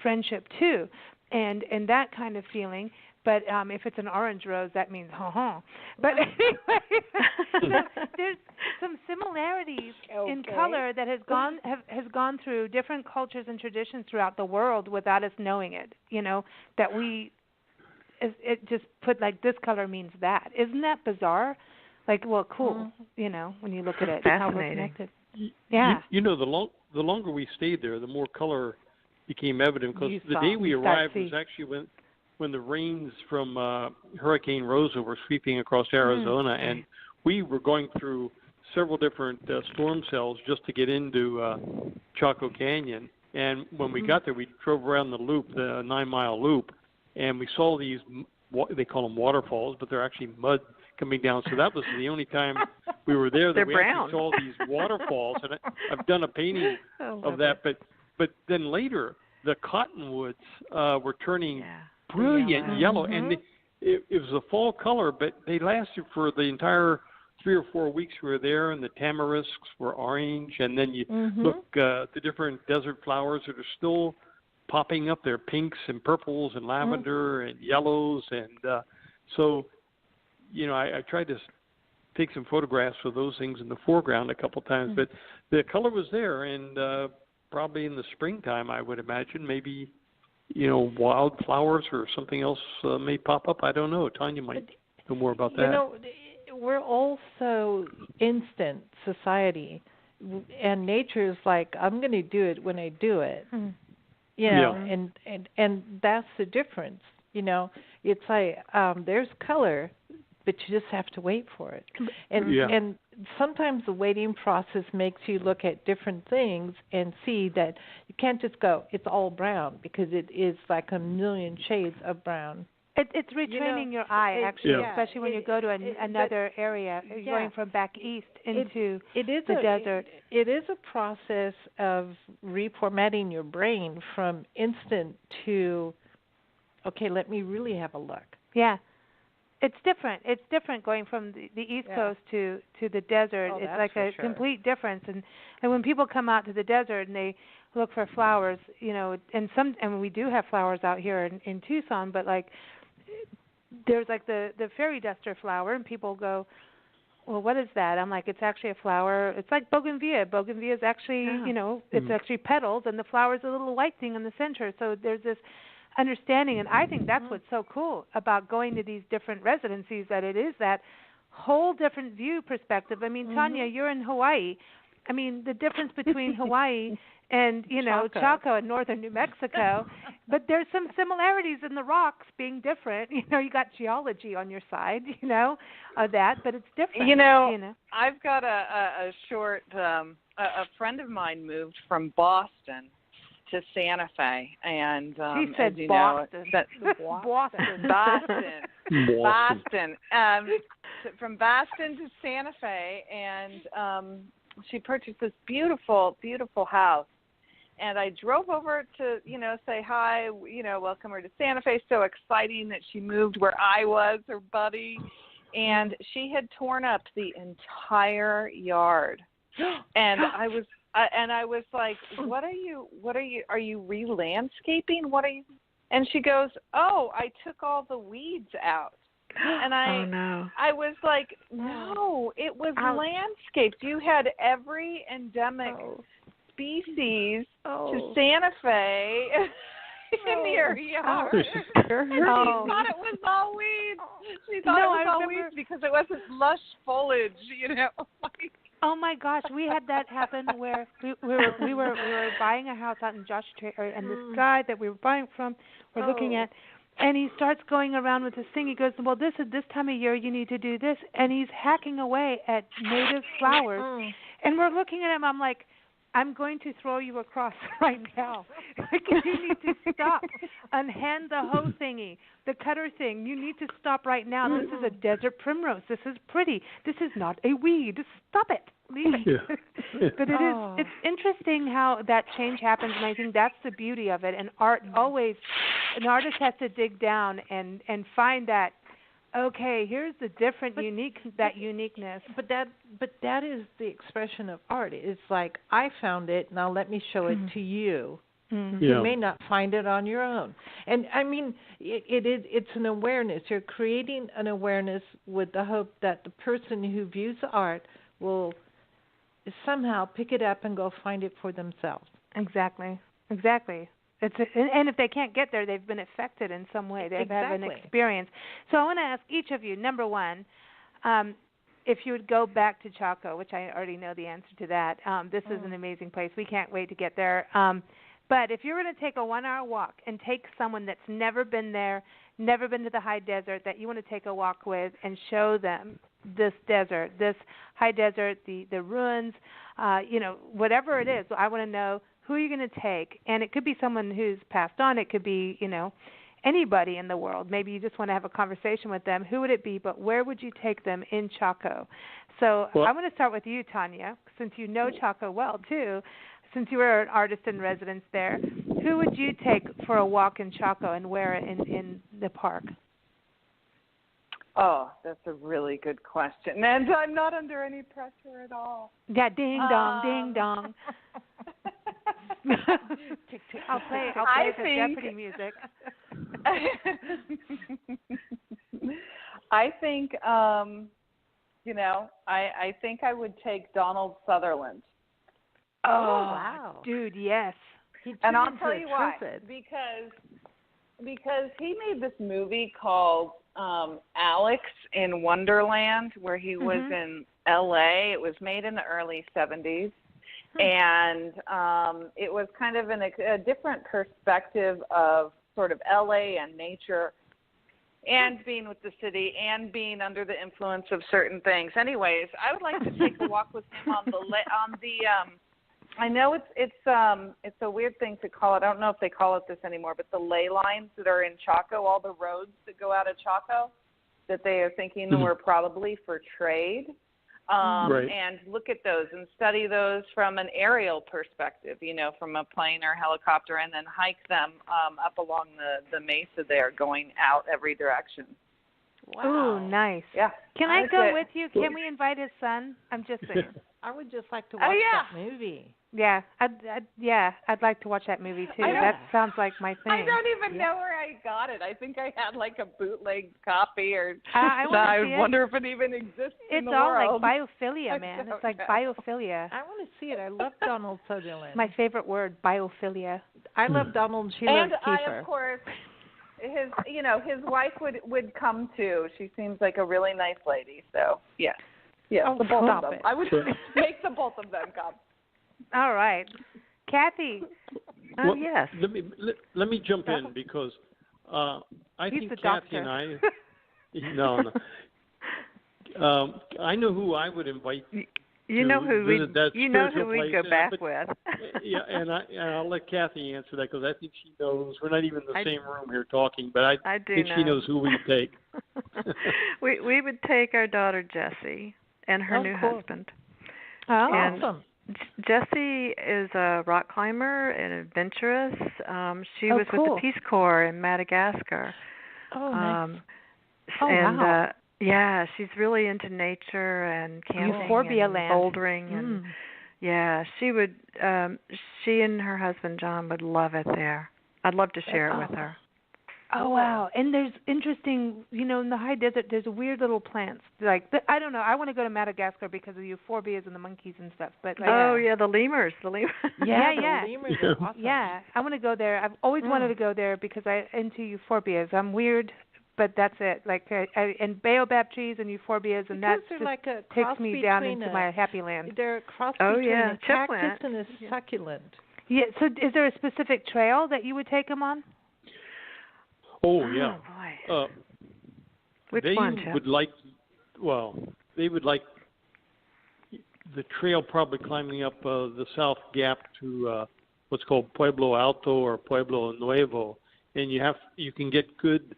friendship too, and that kind of feeling. But if it's an orange rose, that means ha-ha. But anyway, there's some similarities in color that has gone through different cultures and traditions throughout the world without us knowing it. That it just put like this color means that. Isn't that bizarre? Like, well, cool. When you look at it, how we're connected. Yeah. The longer we stayed there, the more color became evident, because the day we arrived was actually when the rains from Hurricane Rosa were sweeping across Arizona, and we were going through several different storm cells just to get into Chaco Canyon. And when we got there, we drove around the loop, the 9-mile loop, and we saw these, they call them waterfalls, but they're actually mud coming down. So that was the only time we were there that we actually saw these waterfalls. And I've done a painting of that, but then later the cottonwoods were turning brilliant yellow, and it was a fall color, but they lasted for the entire 3 or 4 weeks we were there, and the tamarisks were orange, and then you look at the different desert flowers that are still popping up there, pinks and purples and lavender and yellows, and so I tried to take some photographs of those things in the foreground a couple times, but the color was there, and probably in the springtime, I would imagine, maybe wildflowers or something else may pop up. I don't know. Tanya might know more about that. We're also instant society, and nature's like, I'm going to do it when I do it. And that's the difference. It's like there's color, but you just have to wait for it. And sometimes the waiting process makes you look at different things and see that you can't just go, it's all brown, because it is like a million shades of brown. It's retraining your eye, actually, especially when you go to another area, going from back east into the desert. It is a process of reformatting your brain from instant to, okay, let me really have a look. Yeah. It's different. It's different going from the East Coast to the desert. It's like a complete difference. And when people come out to the desert and they look for flowers, and we do have flowers out here in Tucson, but like there's like the fairy duster flower, and people go, well, what is that? I'm like, it's actually a flower. It's like bougainvillea. Bougainvillea is actually, it's actually petals, and the flower is a little white thing in the center. So there's this understanding, and I think that's what's so cool about going to these different residencies, that it is that whole different view perspective. I mean, Tanya, you're in Hawaii. I mean, the difference between Hawaii and, Chaco and northern New Mexico, but there's some similarities in the rocks being different. You got geology on your side, of that, but it's different. I've got a short, a friend of mine moved from Boston to Santa Fe, and she said Boston. Boston. From Boston to Santa Fe, and she purchased this beautiful, beautiful house. And I drove over to, say hi, welcome her to Santa Fe. So exciting that she moved where I was, her buddy, and she had torn up the entire yard, and I was like, are you re-landscaping? What are you? And she goes, oh, I took all the weeds out. And I was like, no, it was landscaped. You had every endemic species to Santa Fe in your yard. She thought it was all weeds. She thought it was all weeds because it wasn't lush foliage, Oh my gosh, we had that happen where we were buying a house out in Josh Tree, and this guy that we were buying from, we're looking at, and he starts going around with this thing. He goes, well, this time of year you need to do this, and he's hacking away at native flowers, and we're looking at him. I'm like, I'm going to throw you across right now. You need to stop. Unhand the hoe thingy, the cutter thing. You need to stop right now. This is a desert primrose. This is pretty. This is not a weed. Stop it. Leave it. But it's interesting how that change happens, and I think that's the beauty of it. And art always, an artist has to dig down and find that, okay, here's the different uniqueness. But that is the expression of art. It's like, I found it, now let me show it to you. Mm-hmm. You may not find it on your own. And I mean, it's an awareness. You're creating an awareness with the hope that the person who views the art will somehow pick it up and go find it for themselves. Exactly. And if they can't get there, they've been affected in some way. They've had an experience. So I want to ask each of you, number one, if you would go back to Chaco, which I already know the answer to that. This is an amazing place. We can't wait to get there. But if you were going to take a 1-hour walk and take someone that's never been there, never been to the high desert, that you want to take a walk with and show them this desert, this high desert, the ruins, whatever it is, I want to know who you're going to take. And it could be someone who's passed on. It could be, anybody in the world. Maybe you just want to have a conversation with them. Who would it be? But where would you take them in Chaco? So I want to start with you, Tanya, since you know Chaco well, too. Since you were an artist in residence there, who would you take for a walk in Chaco and where in the park? Oh, that's a really good question. And I'm not under any pressure at all. Yeah, ding dong, ding dong. I'll play the Jeopardy music. I think, I think I would take Donald Sutherland. Oh, wow. Dude, yes. And I'll tell you why. Because he made this movie called Alex in Wonderland, where he was in L.A. It was made in the early 70s. And it was kind of a different perspective of sort of L.A. and nature and being with the city and being under the influence of certain things. Anyways, I would like to take a walk with him on the I know it's a weird thing to call it. I don't know if they call it this anymore, but the ley lines that are in Chaco, all the roads that go out of Chaco, that they are thinking were probably for trade. And look at those and study those from an aerial perspective, from a plane or helicopter, and then hike them up along the mesa there, going out every direction. Wow. Ooh, nice. Yeah. Can I go with you? Can we invite his son? I'm just saying. I would just like to watch that movie. Yeah, I'd like to watch that movie too. That sounds like my thing. I don't even know where I got it. I think I had like a bootleg copy, or I wonder if it even exists in the world. It's all like biophilia, man. It's like biophilia. I want to see it. I love Donald Sutherland. My favorite word, biophilia. I love Donald. She loves Kiefer. And of course, his wife would come too. She seems like a really nice lady. So yes, the both of them. I would make the both of them come. All right, Kathy. Yes. Let me jump in because I think Kathy and I. No. I know who I would invite. You know who we'd go back with. Yeah, and I'll let Kathy answer that because I think she knows. We're not even in the same room here talking, but I think she knows who we'd take. we would take our daughter Jessie and her new husband. Oh, and awesome. Jessie is a rock climber and adventurous. She was with the Peace Corps in Madagascar. Oh, nice. Wow. Yeah, she's really into nature and camping and bouldering and she would she and her husband John would love it there. I'd love to share it with her. Oh, wow. And there's interesting, in the high desert, there's weird little plants. I don't know. I want to go to Madagascar because of the euphorbias and the monkeys and stuff. But the lemurs. Yeah. The lemurs are awesome. Yeah, I want to go there. I've always wanted to go there because I'm into euphorbias. I'm weird, but that's it. And baobab trees and euphorbias, and that just like takes me down into my happy land. They're a cross between a cactus and a succulent. Yeah, so is there a specific trail that you would take them on? Oh, yeah. Oh, boy. Which one, Jeff? They would like the trail probably climbing up the South Gap to what's called Pueblo Alto or Pueblo Nuevo. And you can get good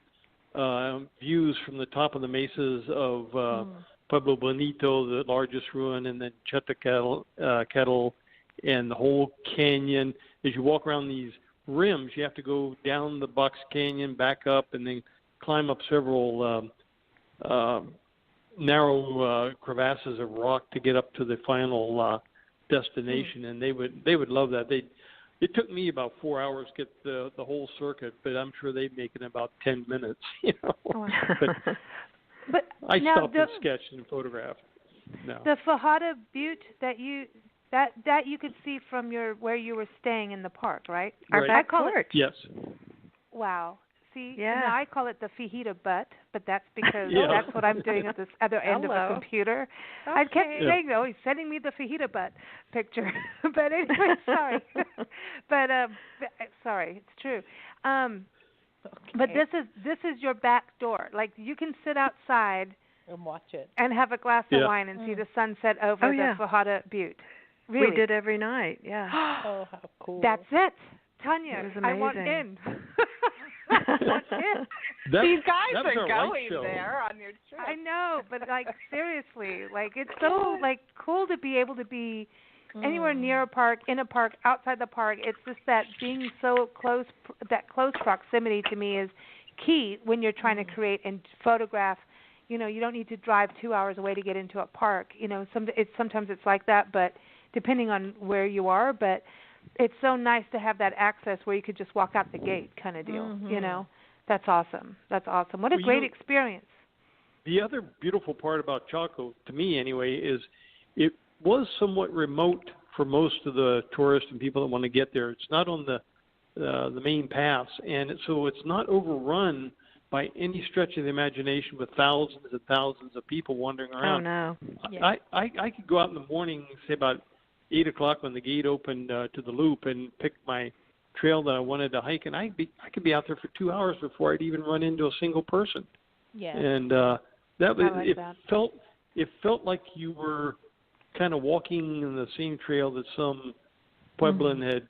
views from the top of the mesas of Pueblo Bonito, the largest ruin, and then Chetacatl, and the whole canyon. As you walk around these rims, you have to go down the Box Canyon, back up, and then climb up several narrow crevasses of rock to get up to the final destination. And they would love that. it took me about 4 hours to get the whole circuit, but I'm sure they make it in about 10 minutes. But I stopped and sketched and photographed. No. The Fajada Butte that you could see from where you were staying in the park, right? Right. I call it. Yes. Wow. See, yeah. I call it the fajita butt, but that's because that's what I'm doing at this other end of a computer. Okay. I kept saying, he's sending me the fajita butt picture. But anyway, sorry. But sorry, it's true. But this is your back door. Like, you can sit outside and watch it and have a glass of wine and see the sunset over the Fajada Butte. Really? We did every night. Yeah. Oh, how cool! That's it, Tanya. It was amazing. I want in. These guys are going there on your trip. I know, but like seriously, like it's so like cool to be able to be anywhere near a park, in a park, outside the park. It's just that being so close, that close proximity to me is key when you're trying to create and photograph. You know, you don't need to drive 2 hours away to get into a park. You know, sometimes it's like that, but depending on where you are, but it's so nice to have that access where you could just walk out the gate kind of deal, you know. That's awesome. That's awesome. What a great experience. The other beautiful part about Chaco, to me anyway, is it was somewhat remote for most of the tourists and people that want to get there. It's not on the main paths, and so it's not overrun by any stretch of the imagination with thousands and thousands of people wandering around. Oh, no. Yeah. I could go out in the morning, say about 8 o'clock when the gate opened to the loop, and pick my trail that I wanted to hike, and I could be out there for 2 hours before I'd even run into a single person. Yeah. And it felt like you were kind of walking in the same trail that some Pueblan had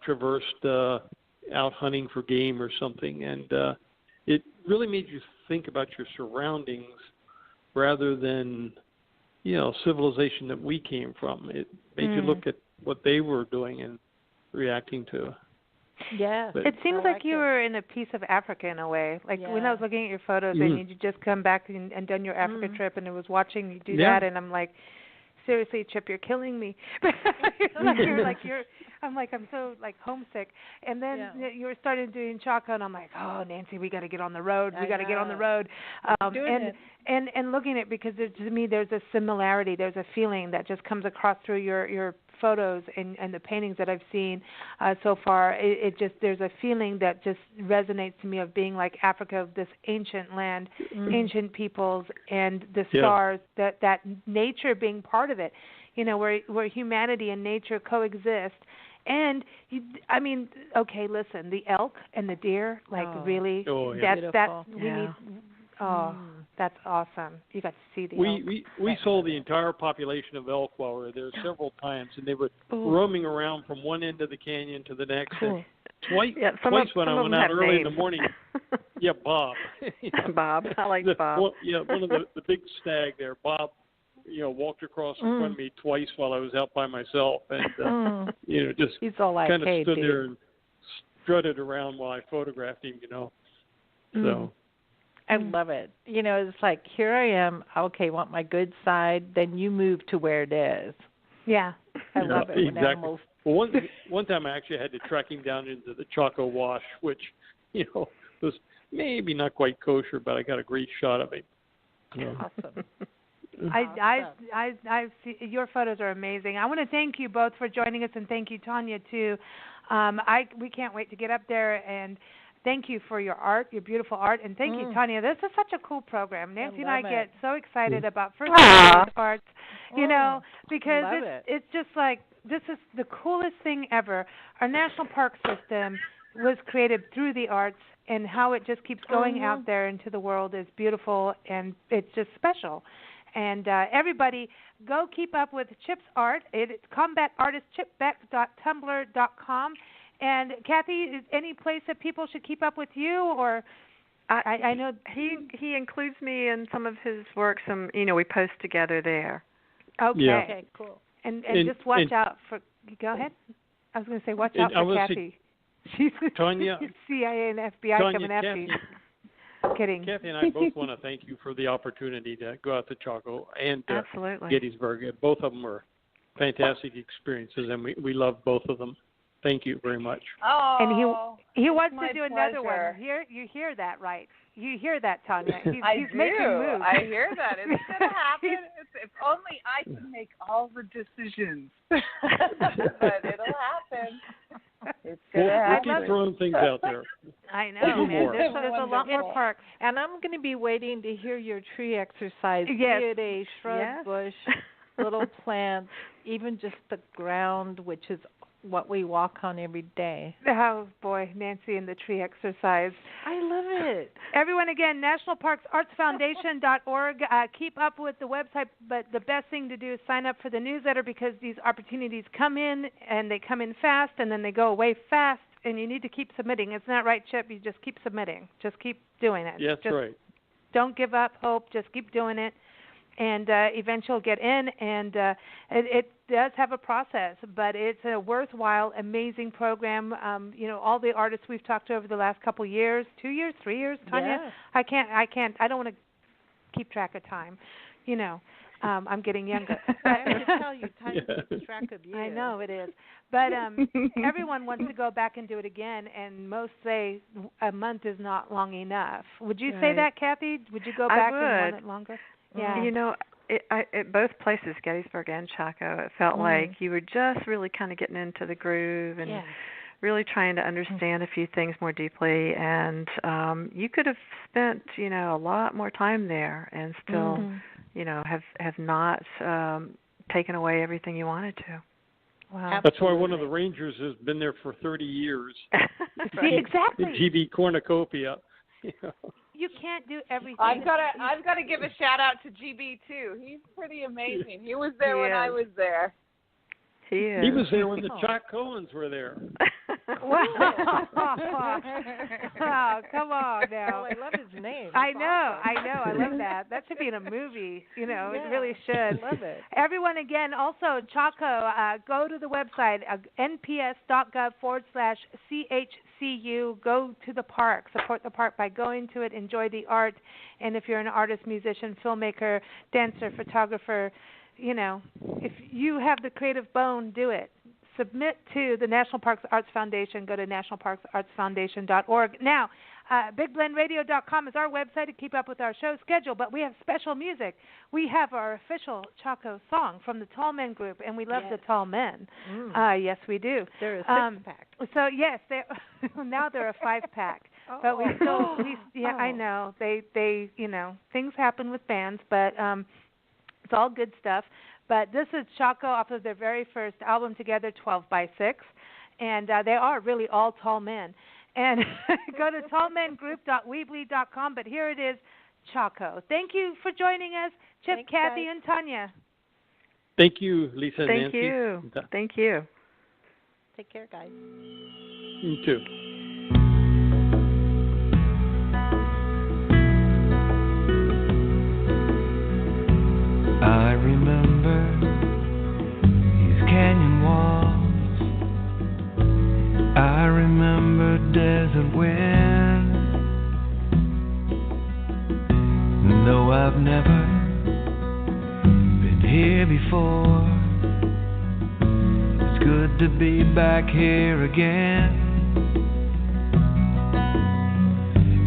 traversed out hunting for game or something, and it really made you think about your surroundings rather than, you know, civilization that we came from. It made you look at what they were doing and reacting to. Yeah. But it seems like you were in a piece of Africa in a way. Like when I was looking at your photos and you just come back and done your Africa trip, and I was watching you do that, and I'm like, seriously, Chip, you're killing me. I'm so like homesick. And then you were starting doing Chaco, and I'm like, oh, Nancy, we got to get on the road. We got to get on the road. And looking at it, because to me there's a similarity. There's a feeling that just comes across through your photos and the paintings that I've seen so far. There's a feeling that just resonates to me of being like Africa, of this ancient land, ancient peoples, and the stars, that nature being part of it, you know, where humanity and nature coexist. And okay, listen, the elk and the deer, really, that's awesome. You got to see the elk. We saw the entire population of elk while we were there several times, and they were roaming around from one end of the canyon to the next. Cool. And twice when I went out early in the morning. Yeah, Bob. Bob. I like Bob. One of the big stag there, Bob, you know, walked across in front of me twice while I was out by myself, and you know, just kind of stood there and strutted around while I photographed him, you know. So I love it. You know, it's like, here I am, okay, want my good side, then you move to where it is. Yeah. I love it. Exactly. Animals... Well, one time I actually had to track him down into the Chaco Wash, which, you know, was maybe not quite kosher, but I got a great shot of him. Awesome. I see, your photos are amazing. I want to thank you both for joining us, and thank you, Tanya, too. We can't wait to get up there, and thank you for your art, your beautiful art, and thank you, Tanya. This is such a cool program. Nancy and I get so excited about First Arts, you know, because it's just like, this is the coolest thing ever. Our national park system was created through the arts, and how it just keeps going out there into the world is beautiful, and it's just special. And everybody, go keep up with Chip's art. It's Combat-artist-chip-beck.tumblr.com. And Kathy, any place that people should keep up with you, or I know he includes me in some of his work. We post together there. Okay. Yeah. Okay, cool. And just watch out for. Go ahead. I was going to say, watch out for Kathy. She's Tanya, CIA and FBI coming after you. Kidding. Kathy and I both want to thank you for the opportunity to go out to Chaco and Absolutely. Gettysburg. Both of them were fantastic experiences, and we love both of them. Thank you very much. Oh, and he wants to do pleasure. another one. You hear that, right? You hear that, Tanya? He's do. making moves. I hear that. It's going to happen. If only I can make all the decisions. But it'll happen. It's going to happen. We'll keep throwing things out there. I know, man. There's a lot more parks. And I'm going to be waiting to hear your tree exercise. Yes. Be it a shrub, bush, little plants, even just the ground, which is what we walk on every day. Oh, boy, Nancy and the tree exercise. I love it. Everyone, again, nationalparksartsfoundation.org. Keep up with the website, but the best thing to do is sign up for the newsletter because these opportunities come in, and they come in fast, and then they go away fast, and you need to keep submitting. Isn't that right, Chip? You just keep submitting. Just keep doing it. Yes, just right. Don't give up hope. Just keep doing it. And eventually you'll get in, and it does have a process, but it's a worthwhile, amazing program. All the artists we've talked to over the last couple years, 2 years, 3 years, Tanya. Yeah. I don't want to keep track of time. I'm getting younger. I have to tell you, time keeps track of you. I know it is. But everyone wants to go back and do it again, and most say a month is not long enough. Would you say that, Kathy? Would you go back and want it longer? Yeah. At both places, Gettysburg and Chaco, it felt like you were just really kind of getting into the groove and really trying to understand a few things more deeply. And you could have spent, a lot more time there and still, have not taken away everything you wanted to. Wow. That's why one of the rangers has been there for 30 years. See, exactly. GB Cornucopia. You can't do everything. I've got to give a shout out to GB too. He's pretty amazing. He was there when I was there. He is. He was there when the Chacoans were there. Wow. Oh, come on now. Oh, I love his name. I know. I love that. That should be in a movie. It really should. I love it. Everyone, again, also, Chaco, go to the website, nps.gov/CHCU. Go to the park. Support the park by going to it. Enjoy the art. And if you're an artist, musician, filmmaker, dancer, photographer, if you have the creative bone, do it. Submit to the National Parks Arts Foundation. Go to nationalparksartsfoundation.org. Now, BigBlendRadio.com is our website to keep up with our show schedule, but we have special music. We have our official Chaco song from the Tall Men Group, and we love the Tall Men. Yes, we do. They're a six-pack. So, yes, now they're a five-pack. But we still, I know. They things happen with bands, but it's all good stuff. But this is Chaco off of their very first album together, 12x6. And they are really all tall men. And go to tallmengroup.weebly.com. But here it is, Chaco. Thank you for joining us, Chip, Thanks, Kathy, guys. and Tanya. Thank you, Lisa and Thank Nancy. you. Thank you. Take care, guys. You too. I remember these canyon walls. I remember desert wind. No, I've never been here before. It's good to be back here again.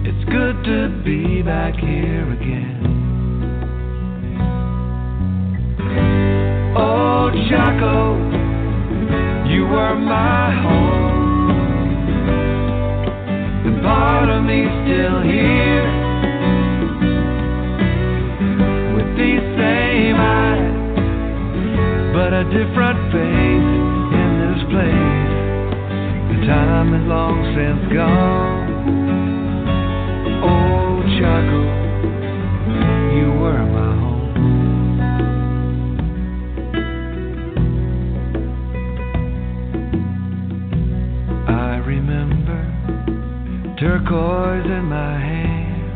It's good to be back here again. Oh, Chaco, you were my home, and part of me still here, with these same eyes, but a different face in this place. The time is long since gone. Oh, Chaco, you were my home. Turquoise in my hand.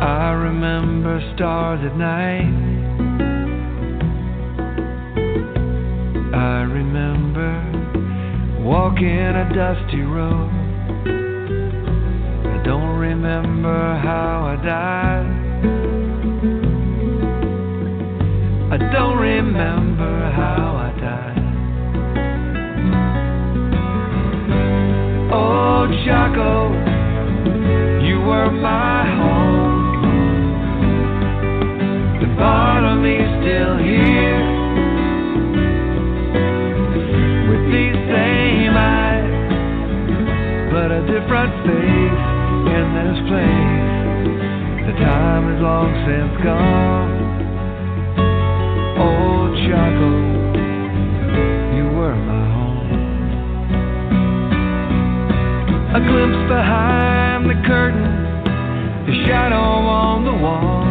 I remember stars at night. I remember walking a dusty road. I don't remember how I died. I don't remember how I died. different face in this place. The time is long since gone. Old Chaco, you were my home. A glimpse behind the curtain, the shadow on the wall,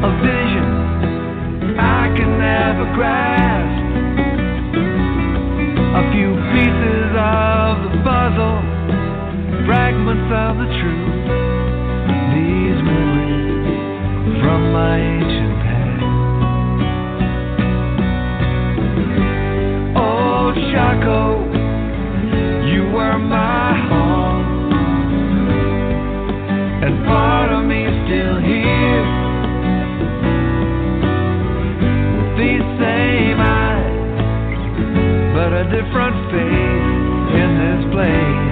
a vision I can never grasp. A few pieces of the puzzle, fragments of the truth. These memories from my ancient past. Old Chaco, you were my home, and part of me is still here with these same eyes, but a different face in this place.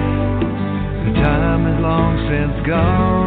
The time is long since gone.